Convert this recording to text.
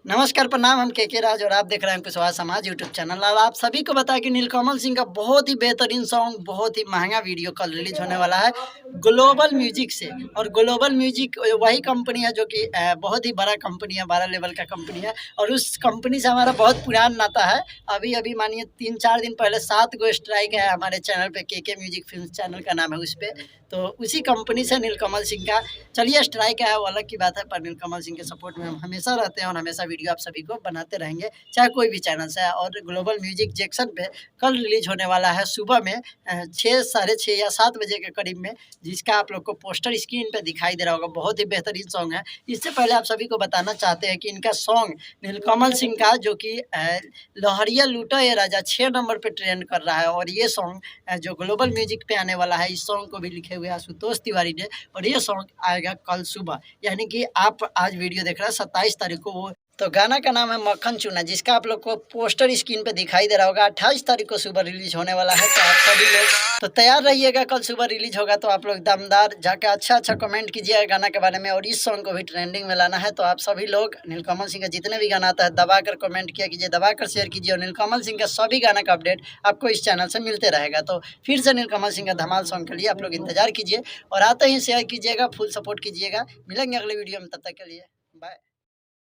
नमस्कार, प्रणाम। हम के राज और आप देख रहे हैं कुशवाहा समाज यूट्यूब चैनल। और आप सभी को बता कि नीलकमल सिंह का बहुत ही बेहतरीन सॉन्ग, बहुत ही महंगा वीडियो कल रिलीज होने वाला है ग्लोबल म्यूजिक से। और ग्लोबल म्यूजिक वही कंपनी है जो कि बहुत ही बड़ा कंपनी है, बड़ा लेवल का कंपनी है। और उस कंपनी से हमारा बहुत पुराना नाता है। अभी अभी मानिए 3-4 दिन पहले 7 गो स्ट्राइक है हमारे चैनल पे, के म्यूजिक फिल्म चैनल का नाम है उस पर। तो उसी कंपनी से नीलकमल सिंह का, चलिए स्ट्राइक है वो अलग की बात है, पर नीलकमल सिंह के सपोर्ट में हम हमेशा रहते हैं और हमेशा वीडियो आप सभी को बनाते रहेंगे, चाहे कोई भी चैनल से। और ग्लोबल म्यूजिक जैक्सन पे कल रिलीज होने वाला है सुबह में 6, साढ़े 6 या 7 बजे के करीब में, जिसका आप लोग को पोस्टर स्क्रीन पे दिखाई दे रहा होगा। बहुत ही बेहतरीन सॉन्ग है। इससे पहले आप सभी को बताना चाहते हैं कि इनका सॉन्ग नीलकमल सिंह का जो कि लहरिया लूटा ये राजा 6 नंबर पे ट्रेंड कर रहा है। और ये सॉन्ग जो ग्लोबल म्यूजिक पे आने वाला है, इस सॉन्ग को भी लिखे हुए आशुतोष तिवारी ने। और ये सॉन्ग आएगा कल सुबह, यानी कि आप आज वीडियो देख रहे हैं 27 तारीख को। वो तो गाना का नाम है मक्खन चूना, जिसका आप लोग को पोस्टर स्क्रीन पे दिखाई दे रहा होगा। 28 तारीख को सुबह रिलीज होने वाला है। तो आप सभी लोग तो तैयार रहिएगा, कल सुबह रिलीज होगा। तो आप लोग दमदार जाके अच्छा कमेंट कीजिएगा गाना के बारे में, और इस सॉन्ग को भी ट्रेंडिंग में लाना है। तो आप सभी लोग नीलकमल सिंह का जितने भी गाना आता है दबा कर कमेंट किया कीजिए, दबा कर शेयर कीजिए। और नीलकमल सिंह का सभी गाना का अपडेट आपको इस चैनल से मिलते रहेगा। तो फिर से नीलकमल सिंह का धमाल सॉन्ग के लिए आप लोग इंतजार कीजिए और आते ही शेयर कीजिएगा, फुल सपोर्ट कीजिएगा। मिलेंगे अगले वीडियो में, तब तक के लिए बाय।